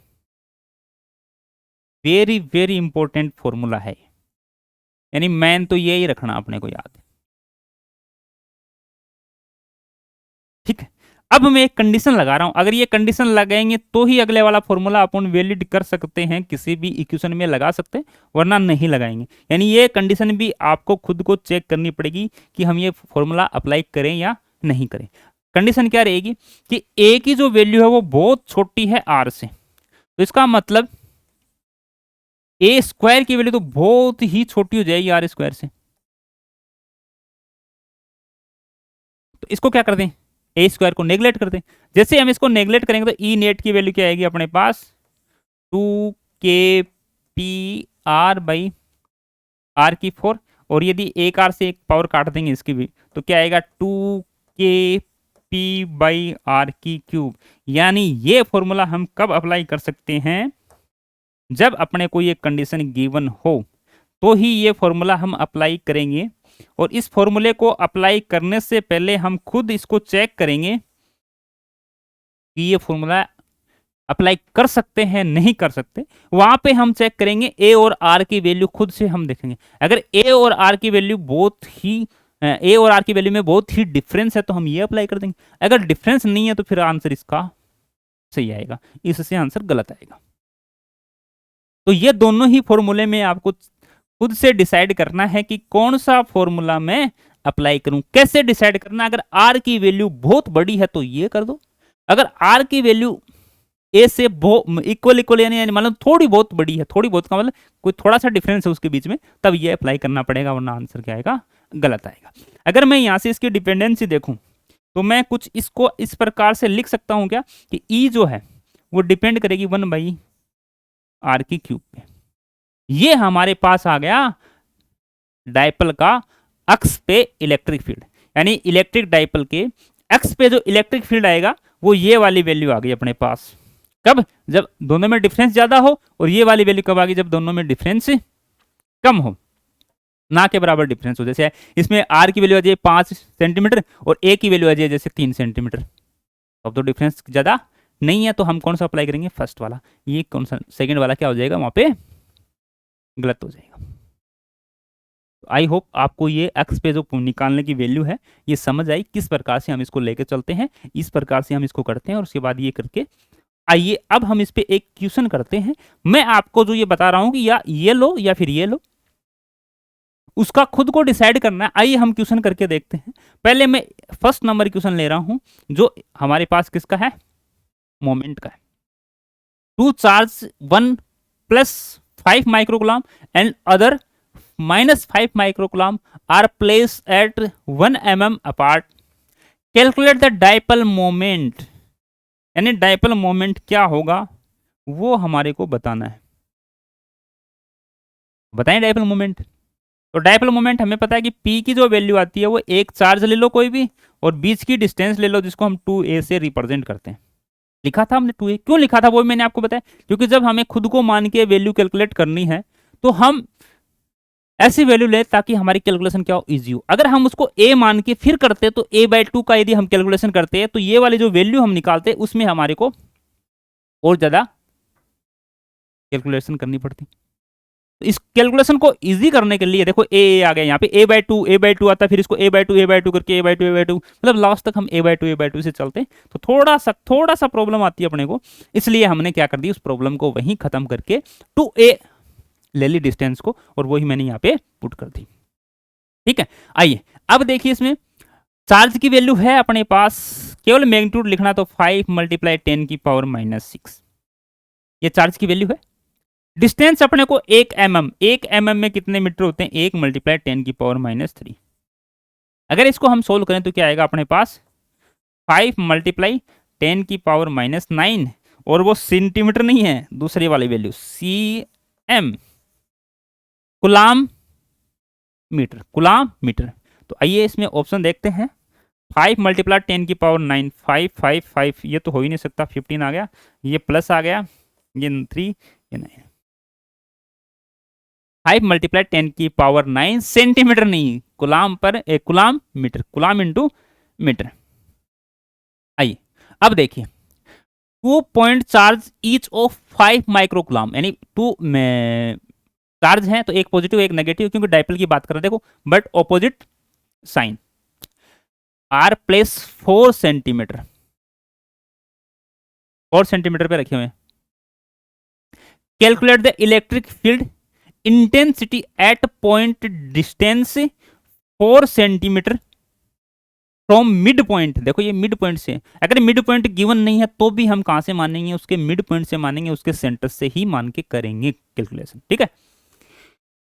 Very very important formula है, यानी मैन तो यही रखना अपने को याद। ठीक है, अब मैं एक कंडीशन लगा रहा हूं, अगर ये कंडीशन लगाएंगे तो ही अगले वाला फॉर्मूला अपन वैलिड कर सकते हैं, किसी भी इक्वेशन में लगा सकते हैं, वरना नहीं लगाएंगे। यानी ये कंडीशन भी आपको खुद को चेक करनी पड़ेगी कि हम ये फॉर्मूला अप्लाई करें या नहीं करें। कंडीशन क्या रहेगी कि ए की जो वैल्यू है वो बहुत छोटी है आर से, तो इसका मतलब A² की वैल्यू तो बहुत ही छोटी हो जाएगी R² से। तो इसको क्या कर दें, A² को नेगलेक्ट कर दें। जैसे हम इसको नेगलेक्ट करेंगे तो ई नेट की वैल्यू क्या आएगी अपने पास, 2KPR/R⁴, और यदि एक आर से एक पावर काट देंगे इसकी भी, तो क्या आएगा 2KP/R⁵। यानी ये फॉर्मूला हम कब अप्लाई कर सकते हैं, जब अपने को ये कंडीशन गिवन हो, तो ही ये फॉर्मूला हम अप्लाई करेंगे। और इस फॉर्मूले को अप्लाई करने से पहले हम खुद इसको चेक करेंगे कि ये फॉर्मूला अप्लाई कर सकते हैं नहीं कर सकते। वहां पे हम चेक करेंगे ए और आर की वैल्यू, खुद से हम देखेंगे अगर ए और आर की वैल्यू में बहुत ही डिफरेंस है तो हम ये अप्लाई कर देंगे। अगर डिफरेंस नहीं है तो फिर आंसर इसका सही आएगा, इससे आंसर गलत आएगा। तो ये दोनों ही फॉर्मूले में आपको खुद से डिसाइड करना है कि कौन सा फॉर्मूला मैं अप्लाई करूं। कैसे डिसाइड करना, अगर आर की वैल्यू बहुत बड़ी है तो ये कर दो, अगर आर की वैल्यू ए से इक्वल यानी मतलब थोड़ी बहुत बड़ी है, थोड़ी बहुत का मतलब कोई थोड़ा सा डिफरेंस है उसके बीच में, तब ये अप्लाई करना पड़ेगा, वरना आंसर क्या आएगा, गलत आएगा। अगर मैं यहां से इसकी डिपेंडेंसी देखूं तो मैं कुछ इसको इस प्रकार से लिख सकता हूं क्या, कि ई जो है वो डिपेंड करेगी 1/r³ पे। ये हमारे पास आ गया डायपोल का अक्ष पे इलेक्ट्रिक फील्ड, यानी इलेक्ट्रिक डायपोल के अक्ष पे जो इलेक्ट्रिक फील्ड आएगा वो ये वाली वैल्यू आ गई अपने पास। कब, जब दोनों में डिफरेंस ज्यादा हो, और ये वाली वैल्यू कब आ गई, जब दोनों में डिफरेंस कम हो, ना के बराबर डिफरेंस हो। जैसे इसमें आर की वैल्यू आ जाए 5 सेंटीमीटर और ए की वैल्यू आ जाए जैसे 3 सेंटीमीटर, अब तो डिफरेंस ज्यादा नहीं है, तो हम कौन सा अप्लाई करेंगे, फर्स्ट वाला। ये कौन सा सेकंड वाला क्या हो जाएगा, वहां पे गलत हो जाएगा। आई होप आपको ये एक्स पे जो निकालने की वैल्यू है ये समझ आई, किस प्रकार से हम इसको लेके चलते हैं, इस प्रकार से हम इसको करते हैं। और उसके बाद ये करके आइए अब हम इस पे एक क्वेश्चन करते हैं। मैं आपको जो ये बता रहा हूं कि या ये लो या फिर ये लो, उसका खुद को डिसाइड करना है। आइए हम क्वेश्चन करके देखते हैं। पहले मैं फर्स्ट नंबर क्वेश्चन ले रहा हूं, जो हमारे पास किसका है, मोमेंट का है। Two charge 1 + 5 microcoulomb and other -5 microcoulomb are place at 1 mm apart. Calculate the dipole moment, यानी डायपोल मोमेंट क्या होगा वो हमारे को बताना है। बताएं डायपोल मोमेंट। तो डायपोल मोमेंट हमें पता है कि P की जो वैल्यू आती है वो एक चार्ज ले लो कोई भी, और बीच की डिस्टेंस ले लो जिसको हम 2a से रिप्रेजेंट करते हैं। लिखा था हमने 2a, क्यों लिखा था वो मैंने आपको बताया, क्योंकि जब हमें खुद को मान के वैल्यू कैलकुलेट करनी है तो हम ऐसी वैल्यू ले ताकि हमारी कैलकुलेशन क्या हो, इजी हो। अगर हम उसको a मान के फिर करते तो a/2 का यदि हम कैलकुलेशन करते हैं तो ये वाली जो वैल्यू हम निकालते उसमें हमारे को और ज्यादा कैलकुलेशन करनी पड़ती। तो इस कैलकुलेशन को इजी करने के लिए देखो a आ गया यहाँ पे, a/2 आता है, फिर इसको a/2 करके a/2 मतलब लास्ट तक हम a/2 से चलते हैं। तो थोड़ा सा प्रॉब्लम आती है अपने को, इसलिए हमने क्या कर दी, उस प्रॉब्लम को वहीं खत्म करके 2a ले ली डिस्टेंस को, और वही मैंने यहाँ पे पुट कर दी। ठीक है, आइए अब देखिए इसमें चार्ज की वैल्यू है अपने पास, केवल मैग्नीट्यूड लिखना तो 5 × 10⁻⁻⁶ ये चार्ज की वैल्यू है। डिस्टेंस अपने को 1 mm, 1 mm में कितने मीटर होते हैं, 1 मल्टीप्लाई 10⁻³ अगर इसको हम सोल्व करें तो क्या आएगा अपने पास, 5 मल्टीप्लाई 10⁻⁹ और वो सेंटीमीटर नहीं है, दूसरी वाली value cm, coulomb metre, coulomb metre. तो आइए इसमें ऑप्शन देखते हैं। 5 मल्टीप्लाई 10⁻⁹, 5 ये तो हो ही नहीं सकता, 15 आ गया, ये प्लस आ गया, ये 3, ये 9। 5 मल्टीप्लाई 10⁻⁹ सेंटीमीटर नहीं, कुलाम पर एक coulomb metre, coulomb into metre. आइए अब देखिए, 2 point charge each of 5 microcoulomb, यानी 2 में चार्ज है तो एक पॉजिटिव एक नेगेटिव, क्योंकि डाइपोल की बात कर रहे हैं, देखो but opposite sign, are place 4 centimetre, 4 centimetre पे रखे हुए हैं। Calculate the electric field intensity at point distance 4 centimetre from mid point. देखो ये मिड पॉइंट से, अगर मिड पॉइंट गिवन नहीं है तो भी हम कहां से मानेंगे, उसके मिड पॉइंट से मानेंगे, उसके सेंटर से ही मान के करेंगे कैलकुलेशन, ठीक है।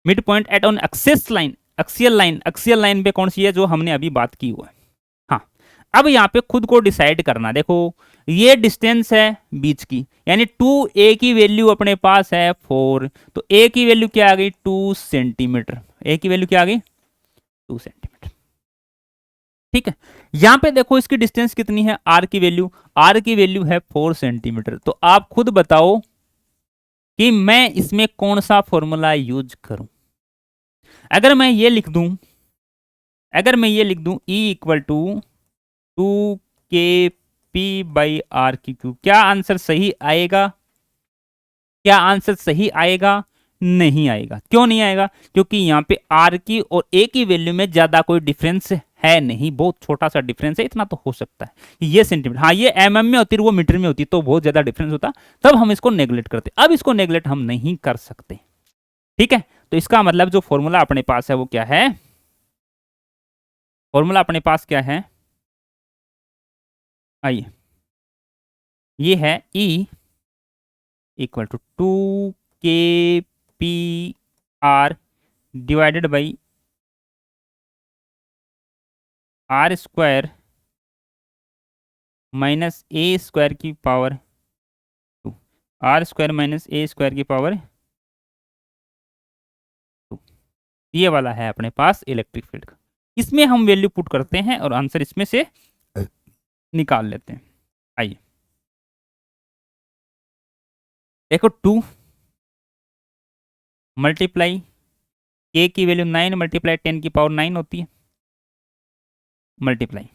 Mid point at on axis line, axial line पे कौन सी है, जो हमने अभी बात की हुआ है। हाँ, अब यहाँ पे खुद को डिसाइड करना, देखो ये डिस्टेंस है बीच की, यानी 2a की वैल्यू अपने पास है 4, तो a की वैल्यू क्या आ गई, 2 सेंटीमीटर, a की वैल्यू क्या आ गई, 2 सेंटीमीटर, ठीक है। यहां पे देखो इसकी डिस्टेंस कितनी है, आर की वैल्यू है 4 सेंटीमीटर। तो आप खुद बताओ कि मैं इसमें कौन सा फॉर्मूला यूज करूं। अगर मैं ये लिख दूं, E इक्वल टू 2 kp/r³, क्या आंसर सही आएगा, क्या आंसर सही आएगा, नहीं आएगा। क्यों नहीं आएगा, क्योंकि यहाँ पे आर की और ए की वैल्यू में ज्यादा कोई डिफरेंस है नहीं, बहुत छोटा सा डिफरेंस है, इतना तो हो सकता है कि ये सेंटीमीटर, हाँ ये mm में होती, वो मीटर में होती तो बहुत ज्यादा डिफरेंस होता, तब हम इसको नेग्लेक्ट करते, अब इसको नेग्लेक्ट हम नहीं कर सकते, ठीक है। तो इसका मतलब जो फॉर्मूला अपने पास है वो क्या है, फॉर्मूला अपने पास क्या है, आइए ये है E equal to 2 kp/r divided by r² minus a² की पावर 2, r² माइनस a² की पावर 2, ये वाला है अपने पास इलेक्ट्रिक फील्ड का। इसमें हम वैल्यू पुट करते हैं और आंसर इसमें से निकाल लेते हैं। आइए देखो 2 मल्टीप्लाई k की वैल्यू 9 मल्टीप्लाई 10⁻⁹ होती है, मल्टीप्लाई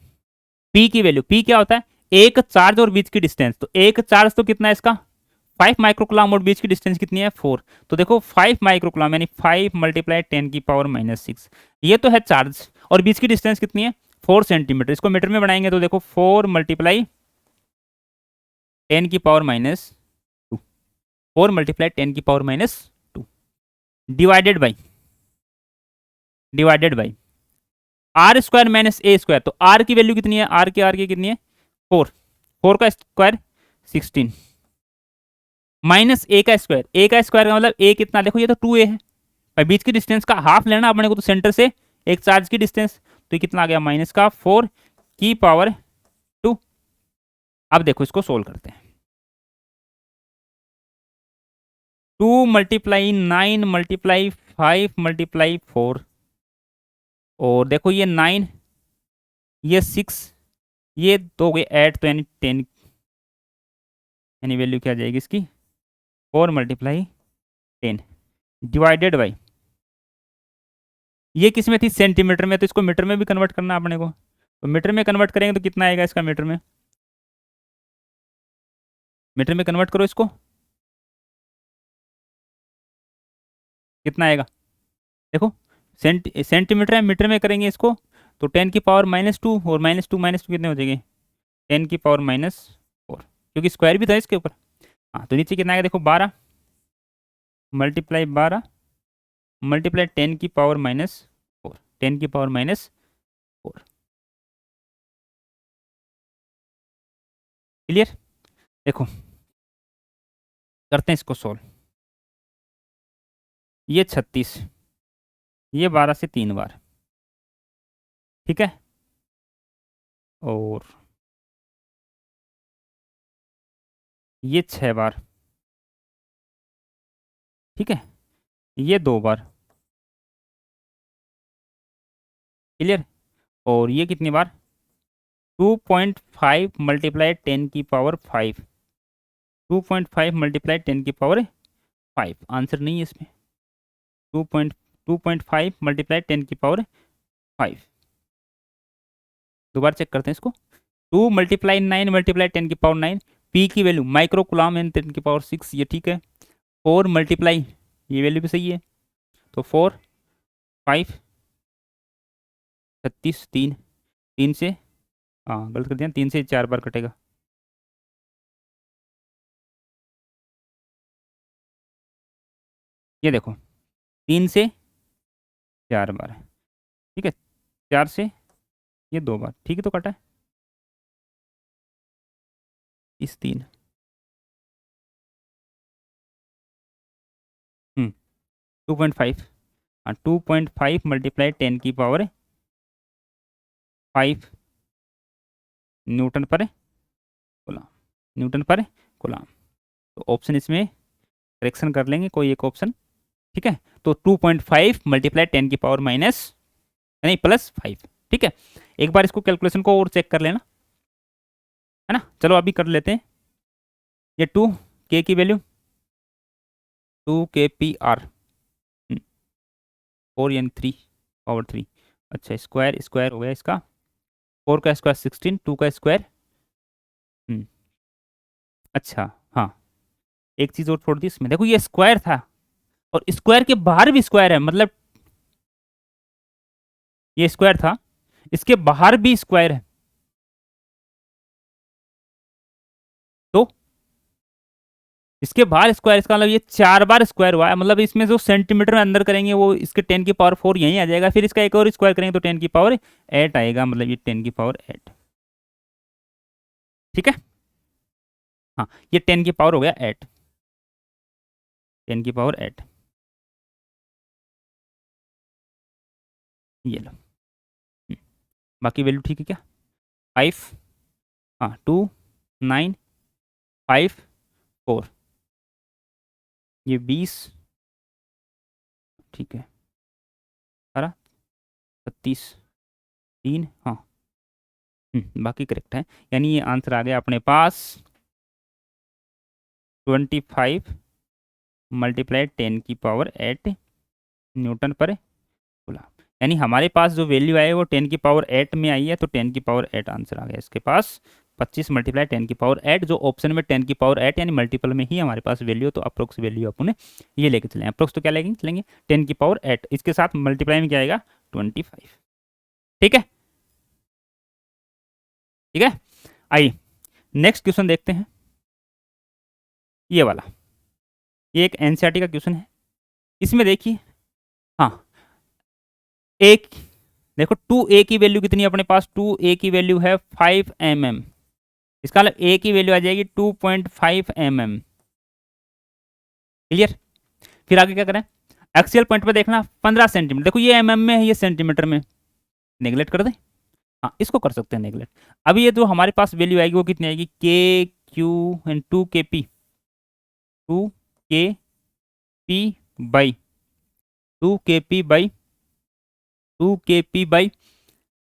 p की वैल्यू, p क्या होता है, एक चार्ज और बीच की डिस्टेंस, तो एक चार्ज तो कितना है इसका 5 माइक्रोकुलाम और बीच की डिस्टेंस कितनी है 4, तो देखो 5 माइक्रोकुलाम यानी 5 मल्टीप्लाई 10⁻⁻�6, ये तो है चार्ज, और बीच की डिस्टेंस कितनी है 4 सेंटीमीटर, इसको मीटर में बनाएंगे तो देखो 4 multiply 10⁻⁻², 4 multiply 10⁻⁻² divided by r² minus a², तो r की वैल्यू कितनी है, r की कितनी है 4, 4 का स्क्वायर 16 माइनस a का स्क्वायर का मतलब a कितना, देखो ये तो 2a है, और बीच की डिस्टेंस का हाफ लेना अपने को, तो सेंटर से एक चार्ज की डिस्टेंस, तो ये कितना आ गया माइनस का 4 की पावर 2। अब देखो इसको सोल्व करते हैं, 2 मल्टीप्लाई 9 मल्टीप्लाई 5 मल्टीप्लाई 4, और देखो ये 9 ये 6 ये दो गए 8, तो यानी 10, यानी वैल्यू क्या आ जाएगी इसकी 4 मल्टीप्लाई 10 डिवाइडेड बाई, ये किस में थी सेंटीमीटर में, तो इसको मीटर में भी कन्वर्ट करना अपने को, तो मीटर में कन्वर्ट करेंगे तो कितना आएगा इसका, मीटर में कन्वर्ट करो इसको, कितना आएगा देखो, सेंटीमीटर है, मीटर में करेंगे इसको तो 10⁻⁻² और -2 कितने हो जाएंगे 10⁻⁻4, क्योंकि स्क्वायर भी था इसके ऊपर। हाँ तो नीचे कितना आएगा देखो 12 मल्टीप्लाई 12 मल्टीप्लाई 10⁻⁻4, 10⁻⁻4, क्लियर। देखो करते हैं इसको सोल्व, ये 36, ये 12 से 3 बार, ठीक है। और ये 6 बार, ठीक है। ये 2 बार, क्लियर। और ये कितनी बार, 2.5 मल्टीप्लाई 10 की पावर 5, 2.5 मल्टीप्लाई 10 की पावर 5, आंसर नहीं है इसमें। 2.5 मल्टीप्लाई 10 की पावर 5। दोबारा चेक करते हैं इसको। 2 मल्टीप्लाई 9 मल्टीप्लाई 10 की पावर 9, पी की वैल्यू माइक्रो कुलाम एंड 10 की पावर 6, ये ठीक है। 4 मल्टीप्लाई, ये वैल्यू भी सही है, तो 4 5 36, 3, 3 से, हाँ गलत कर दिया, 3 से 4 बार कटेगा। ये देखो 3 से 4 बार, ठीक है। 4 से ये 2 बार, ठीक है, तो कटा है इस 3। 2.5, हाँ 2.5 मल्टीप्लाई 10 की पावर 5 न्यूटन पर गुलाम, न्यूटन पर गुलाम। तो ऑप्शन इसमें करेक्शन कर लेंगे कोई एक ऑप्शन, ठीक है। तो 2.5 मल्टीप्लाई 10 की पावर माइनस, नहीं प्लस 5, ठीक है। एक बार इसको कैलकुलेशन को और चेक कर लेना, है ना। चलो अभी कर लेते हैं। ये 2 के की वैल्यू 2 kpr, 4 यानी 3 पावर 3, अच्छा स्क्वायर स्क्वायर हो गया इसका, 4 का स्क्वायर 16, 2 का स्क्वायर, अच्छा हाँ, एक चीज़ और छोड़ दी इसमें, देखो ये स्क्वायर था और स्क्वायर के बाहर भी स्क्वायर है, मतलब ये स्क्वायर था, इसके बाहर भी स्क्वायर है, तो इसके बाहर स्क्वायर, इसका मतलब ये 4 बार स्क्वायर हुआ है, मतलब इसमें जो सेंटीमीटर में अंदर करेंगे वो इसके 10 की पावर 4 यहीं आ जाएगा, फिर इसका एक और स्क्वायर करेंगे तो 10 की पावर 8 आएगा, मतलब ये 10 की पावर 8, ठीक है। हाँ ये 10 की पावर हो गया 8, 10 की पावर 8, ये लो। बाकी वैल्यू ठीक है क्या, 5, हाँ 2 9 5 4, ये 20, ठीक है, 18 36 3, हाँ बाकी करेक्ट है, यानी ये आंसर आ गया अपने पास 25 मल्टीप्लाई 10 की पावर 8 न्यूटन पर कूलम। यानी हमारे पास जो वैल्यू आई है वो 10 की पावर 8 में आई है, तो 10 की पावर 8 आंसर आ गया इसके पास। 25 मल्टीप्लाई 10 की पावर 8, जो ऑप्शन में 10 की पावर 8 यानी मल्टीपल में ही हमारे पास वैल्यू, तो अप्रोक्स वैल्यू अपन ये लेके चलें। अप्रोक्स तो क्या लेंगे, चलेंगे 10 की पावर 8, इसके साथ मल्टीप्लाई में क्या आएगा 25, ठीक है, ठीक है। आइए नेक्स्ट क्वेश्चन देखते हैं, ये वाला, ये एक एनसीईआरटी का क्वेश्चन है। इसमें देखिए, हाँ एक, देखो 2a की वैल्यू कितनी है अपने पास, 2a की वैल्यू है 5 mm, इसका मतलब a की वैल्यू आ जाएगी 2.5 mm, क्लियर। फिर आगे क्या करें, एक्सियल पॉइंट पे देखना 15 सेंटीमीटर, देखो ये mm में है, ये सेंटीमीटर में, नेगलेक्ट कर दें, हाँ इसको कर सकते हैं नेगलेक्ट। अभी ये जो हमारे पास वैल्यू आएगी वो कितनी आएगी, K Q and 2 kp, 2 kp by 2 kp by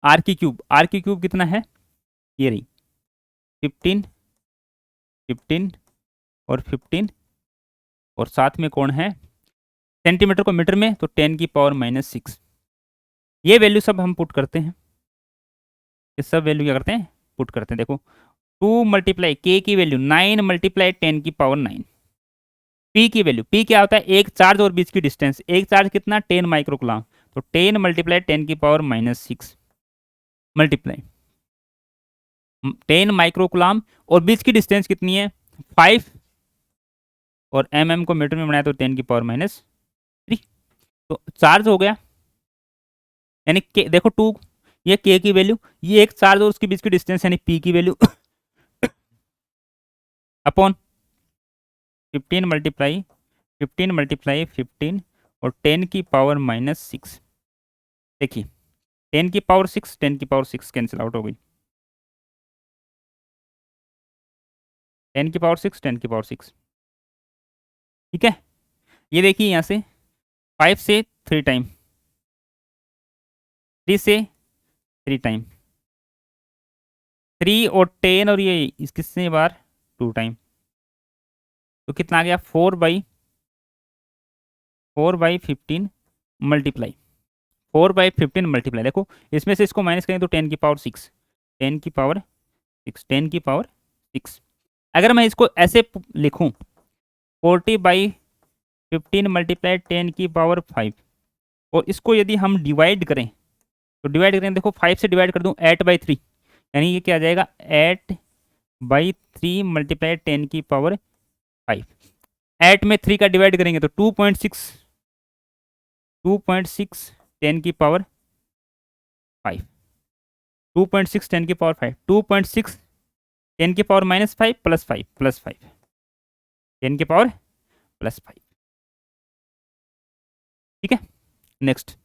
R की क्यूब कितना है, ये रही 15 15 और 15, और साथ में कौन है, सेंटीमीटर को मीटर में तो 10 की पावर -6, ये वैल्यू सब हम पुट करते हैं, ये सब वैल्यू क्या करते हैं, पुट करते हैं। देखो 2 मल्टीप्लाई के की वैल्यू 9 मल्टीप्लाई 10 की पावर 9, पी की वैल्यू, पी क्या होता है, एक चार्ज और बीच की डिस्टेंस, एक चार्ज कितना 10 माइक्रोकुलाम, तो 10 मल्टीप्लाई 10 की पावर -6 मल्टीप्लाई 10 माइक्रोकुलाम, और बीच की डिस्टेंस कितनी है 5, और mm को मीटर में बनाया तो 10 की पावर -3, तो चार्ज हो गया, यानी के देखो 2, ये के की वैल्यू, ये एक चार्ज और उसके बीच की डिस्टेंस यानी पी की वैल्यू अपॉन 15 मल्टीप्लाई 15 और 10 की पावर -6। देखिए 10 की पावर 6, 10 की पावर 6 कैंसिल आउट हो गई। 10 की पावर 6, 10 की पावर 6। ठीक है, ये देखिए यहाँ से 5 से 3 टाइम, 3 से 3 टाइम, 3 और 10 और ये इस किससे बार 2 टाइम, तो कितना आ गया 4/15 मल्टीप्लाई, 4/15 मल्टीप्लाई। देखो इसमें से इसको माइनस करें तो 10 की पावर 6, 10 की पावर 6, 10 की पावर 6। अगर मैं इसको ऐसे लिखूं 40/15 मल्टीप्लाई 10 की पावर 5, और इसको यदि हम डिवाइड करें तो डिवाइड करें, देखो 5 से डिवाइड कर दूं 8/3, यानी ये क्या आ जाएगा 8/3 मल्टीप्लाई 10 की पावर 5। 8 में 3 का डिवाइड करेंगे तो 2.6, 2.6 10 की पावर 5, 2.6 10 की पावर 5, 2.6 10 की पावर -5 +5 +5 10 की पावर +5। ठीक है, next,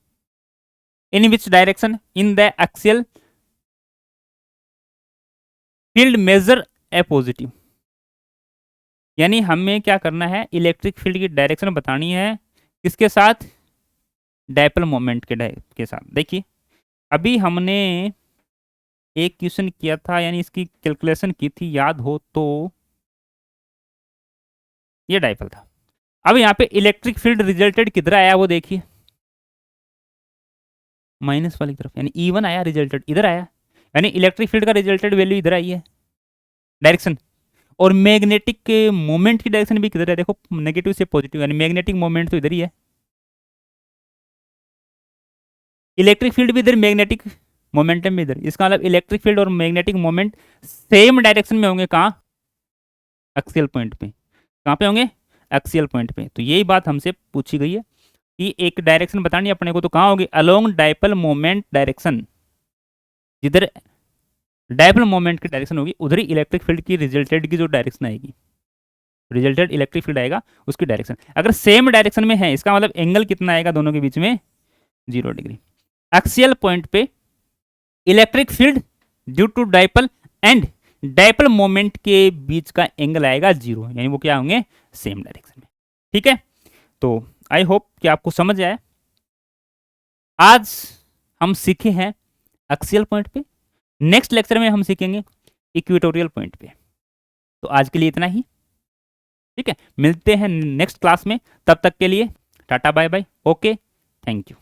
in which direction in the axial field measure A positive. यानी हमें क्या करना है, इलेक्ट्रिक फील्ड की डायरेक्शन बतानी है किसके साथ, डायपोल मोमेंट के साथ। देखिए अभी हमने एक क्वेश्चन किया था, यानी इसकी कैलकुलेशन की थी, याद हो तो ये डायपोल था। अब यहाँ पे इलेक्ट्रिक फील्ड रिजल्टेड किधर आया वो देखिए, माइनस वाली तरफ, यानी E1 आया, रिजल्टेड इधर आया, यानी इलेक्ट्रिक फील्ड का रिजल्टेड वैल्यू इधर आई है डायरेक्शन। और मैग्नेटिक मोमेंट की डायरेक्शन भी किधर है, देखो नेगेटिव से पॉजिटिव, यानी मैग्नेटिक मोमेंट तो इधर ही है, इलेक्ट्रिक फील्ड भी इधर, मैग्नेटिक मोमेंटम भी इधर। इसका मतलब इलेक्ट्रिक फील्ड और मैग्नेटिक मोमेंट सेम डायरेक्शन में होंगे, कहाँ, एक्सियल पॉइंट पे। कहाँ पे होंगे, एक्सियल पॉइंट पे। तो यही बात हमसे पूछी गई है कि एक डायरेक्शन बतानी अपने को, तो कहाँ होगी, अलोंग डायपोल मोमेंट डायरेक्शन। जिधर डायपोल मोमेंट की डायरेक्शन होगी उधर ही इलेक्ट्रिक फील्ड की रिजल्टेड की जो डायरेक्शन आएगी, रिजल्टेड इलेक्ट्रिक फील्ड आएगा उसकी डायरेक्शन। अगर सेम डायरेक्शन में है इसका मतलब एंगल कितना आएगा दोनों के बीच में, 0 डिग्री। एक्सियल पॉइंट पे electric field due to dipole and dipole moment के बीच का एंगल आएगा 0, यानी वो क्या होंगे, सेम डायरेक्शन में। ठीक है, तो आई होप कि आपको समझ आया। आज हम सीखे हैं एक्सियल पॉइंट पे, नेक्स्ट लेक्चर में हम सीखेंगे इक्वेटोरियल पॉइंट पे। तो आज के लिए इतना ही, ठीक है, मिलते हैं नेक्स्ट क्लास में, तब तक के लिए ta-ta bye bye, okay, thank you.